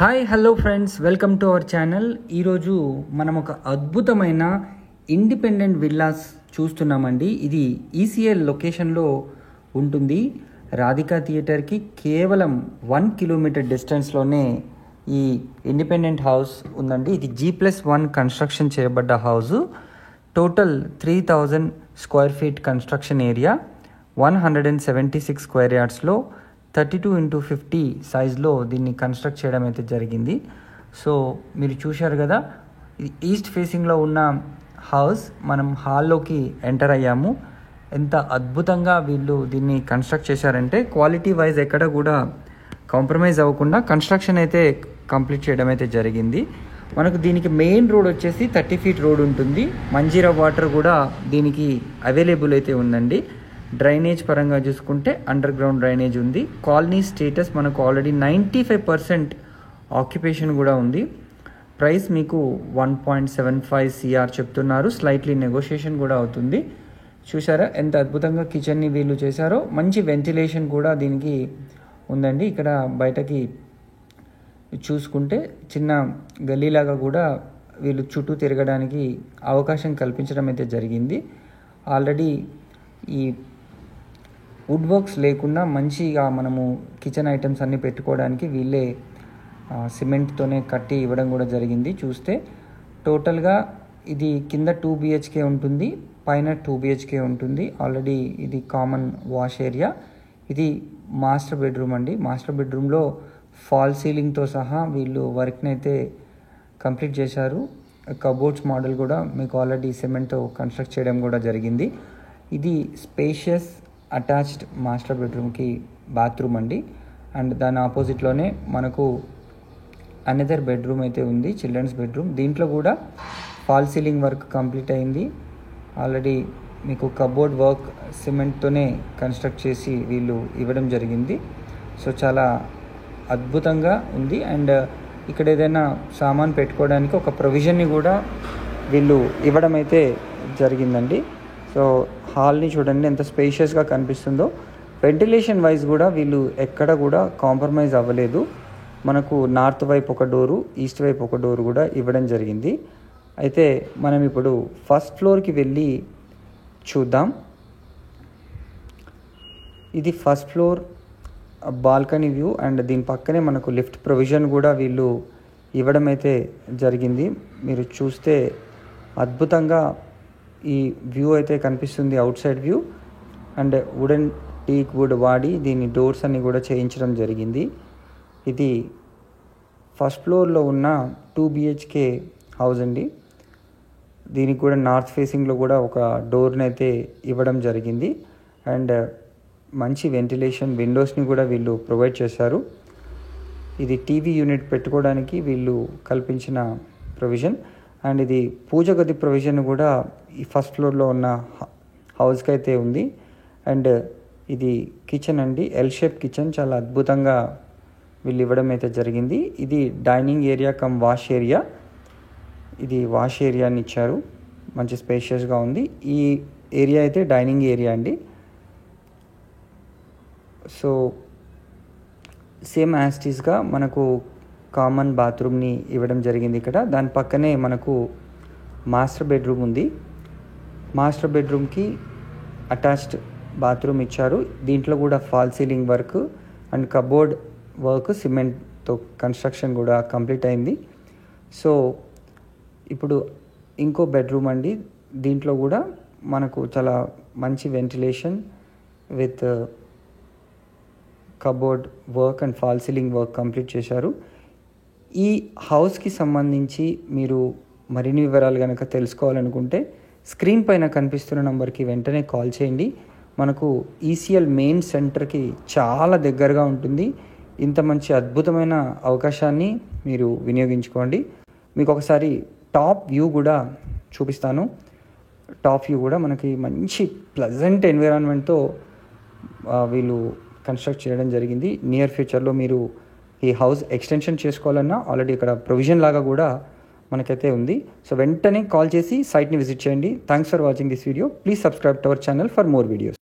Hi hello friends, welcome to our channel. ఈరోజు మనం ఒక అద్భుతమైన ఇండిపెండెంట్ విల్లాస్ చూస్తున్నామండి. ఇది ఈసీఎల్ లొకేషన్లో ఉంటుంది. రాధికా థియేటర్కి కేవలం 1 కిలోమీటర్ డిస్టెన్స్లోనే ఈ ఇండిపెండెంట్ హౌస్ ఉందండి. ఇది G+1 కన్స్ట్రక్షన్ చేయబడ్డ house. Total 3000 square feet construction area, 176 square యార్డ్స్లో 32x50 సైజ్లో దీన్ని కన్స్ట్రక్ట్ చేయడం అయితే జరిగింది. సో మీరు చూశారు కదా, ఇది ఈస్ట్ ఫేసింగ్లో ఉన్న హౌస్. మనం హాల్లోకి ఎంటర్ అయ్యాము. ఎంత అద్భుతంగా వీళ్ళు దీన్ని కన్స్ట్రక్ట్ చేశారంటే క్వాలిటీ వైజ్ ఎక్కడ కూడా కాంప్రమైజ్ అవ్వకుండా కన్స్ట్రక్షన్ అయితే కంప్లీట్ చేయడం అయితే జరిగింది. మనకు దీనికి మెయిన్ రోడ్ వచ్చేసి 30 ఫీట్ రోడ్ ఉంటుంది. మంజీరా వాటర్ కూడా దీనికి అవైలబుల్ అయితే ఉందండి. డ్రైనేజ్ పరంగా చూసుకుంటే అండర్ గ్రౌండ్ డ్రైనేజ్ ఉంది. కాలనీ స్టేటస్ మనకు ఆల్రెడీ 95% ఆక్యుపేషన్ కూడా ఉంది. ప్రైస్ మీకు 1.75 CR చెప్తున్నారు. స్లైట్లీ నెగోషియేషన్ కూడా అవుతుంది. చూసారా ఎంత అద్భుతంగా కిచెన్ని వీళ్ళు చేశారో. మంచి వెంటిలేషన్ కూడా దీనికి ఉందండి. ఇక్కడ బయటకి చూసుకుంటే చిన్న గల్లీలాగా కూడా వీళ్ళు చుట్టూ తిరగడానికి అవకాశం కల్పించడం అయితే జరిగింది. ఆల్రెడీ ఈ వుడ్ వర్క్స్ లేకుండా మంచిగా మనము కిచెన్ ఐటమ్స్ అన్నీ పెట్టుకోవడానికి వీళ్ళే సిమెంట్తోనే కట్టి ఇవ్వడం కూడా జరిగింది. చూస్తే టోటల్గా ఇది కింద 2 BHK ఉంటుంది, పైన 2 BHK ఉంటుంది. ఆల్రెడీ ఇది కామన్ వాష్ ఏరియా. ఇది మాస్టర్ బెడ్రూమ్ అండి. మాస్టర్ బెడ్రూమ్లో ఫాల్ సీలింగ్తో సహా వీళ్ళు వర్క్ని అయితే కంప్లీట్ చేశారు. కబోర్డ్స్ మోడల్ కూడా మీకు ఆల్రెడీ సిమెంట్తో కన్స్ట్రక్ట్ చేయడం కూడా జరిగింది. ఇది స్పేషియస్ అటాచ్డ్ మాస్టర్ బెడ్రూమ్కి బాత్రూమ్ అండి. అండ్ దాని ఆపోజిట్లోనే మనకు అనదర్ బెడ్రూమ్ అయితే ఉంది, చిల్డ్రన్స్ బెడ్రూమ్. దీంట్లో కూడా ఫాల్ సీలింగ్ వర్క్ కంప్లీట్ అయింది. ఆల్రెడీ మీకు కబోర్డ్ వర్క్ సిమెంట్తోనే కన్స్ట్రక్ట్ చేసి వీళ్ళు ఇవ్వడం జరిగింది. సో చాలా అద్భుతంగా ఉంది. అండ్ ఇక్కడ ఏదైనా సామాన్ పెట్టుకోవడానికి ఒక ప్రొవిజన్ని కూడా వీళ్ళు ఇవ్వడం అయితే జరిగిందండి. సో హాల్ని చూడండి ఎంత స్పేషియస్గా కనిపిస్తుందో. వెంటిలేషన్ వైజ్ కూడా వీళ్ళు ఎక్కడ కూడా కాంప్రమైజ్ అవ్వలేదు. మనకు నార్త్ వైపు ఒక డోరు, ఈస్ట్ వైపు ఒక డోరు కూడా ఇవ్వడం జరిగింది. అయితే మనం ఇప్పుడు ఫస్ట్ ఫ్లోర్కి వెళ్ళి చూద్దాం. ఇది first floor balcony view. And దీని పక్కనే మనకు లిఫ్ట్ ప్రొవిజన్ కూడా వీళ్ళు ఇవ్వడం అయితే జరిగింది. మీరు చూస్తే అద్భుతంగా ఈ వ్యూ అయితే కనిపిస్తుంది, out side view. And wooden teak wood వాడి దీని డోర్స్ అన్ని కూడా చేయించడం జరిగింది. ఇది ఫస్ట్ ఫ్లోర్లో ఉన్న 2 BHK హౌస్ అండి. దీనికి కూడా నార్త్ ఫేసింగ్లో కూడా ఒక డోర్ని అయితే ఇవ్వడం జరిగింది. అండ్ మంచి వెంటిలేషన్ విండోస్ని కూడా వీళ్ళు ప్రొవైడ్ చేశారు. ఇది టీవీ యూనిట్ పెట్టుకోవడానికి వీళ్ళు కల్పించిన ప్రొవిజన్. అండ్ ఇది పూజ గది ప్రొవిజన్ కూడా ఈ ఫస్ట్ ఫ్లోర్లో ఉన్న హౌస్కి అయితే ఉంది. అండ్ ఇది కిచెన్ అండి, ఎల్ షేప్ కిచెన్. చాలా అద్భుతంగా వీళ్ళు ఇవ్వడం అయితే జరిగింది. ఇది dining area come wash area. ఇది వాష్ ఏరియాని ఇచ్చారు, మంచి స్పేషియస్గా ఉంది. ఈ ఏరియా అయితే డైనింగ్ ఏరియా అండి. సో సేమ్ యాస్టీస్గా మనకు కామన్ బాత్రూమ్ని ఇవ్వడం జరిగింది ఇక్కడ. దాని పక్కనే మనకు మాస్టర్ బెడ్రూమ్ ఉంది. మాస్టర్ బెడ్రూమ్కి అటాచ్డ్ బాత్రూమ్ ఇచ్చారు. దీంట్లో కూడా false ceiling work and cupboard work సిమెంట్తో కన్స్ట్రక్షన్ కూడా కంప్లీట్ అయింది. సో ఇప్పుడు ఇంకో బెడ్రూమ్ అండి. దీంట్లో కూడా మనకు చాలా మంచి ventilation with cupboard work and fall ceiling work complete చేశారు. ఈ హౌస్కి సంబంధించి మీరు మరిన్ని వివరాలు కనుక తెలుసుకోవాలనుకుంటే స్క్రీన్ పైన కనిపిస్తున్న నంబర్కి వెంటనే కాల్ చేయండి. మనకు ఈసీఎల్ మెయిన్ సెంటర్కి చాలా దగ్గరగా ఉంటుంది. ఇంత మంచి అద్భుతమైన అవకాశాన్ని మీరు వినియోగించుకోండి. మీకు ఒకసారి టాప్ వ్యూ కూడా చూపిస్తాను. టాప్ వ్యూ కూడా మనకి మంచి ప్లెజెంట్ ఎన్విరాన్మెంట్తో వీళ్ళు కన్స్ట్రక్ట్ చేయడం జరిగింది. నియర్ ఫ్యూచర్లో మీరు ఈ హౌస్ ఎక్స్టెన్షన్ చేసుకోవాలన్నా ఆల్రెడీ ఇక్కడ ప్రొవిజన్ లాగా కూడా మనకైతే ఉంది. సో వెంటనే కాల్ చేసి సైట్ని విజిట్ చేయండి. Thanks for watching this video. Please subscribe to our channel for more videos.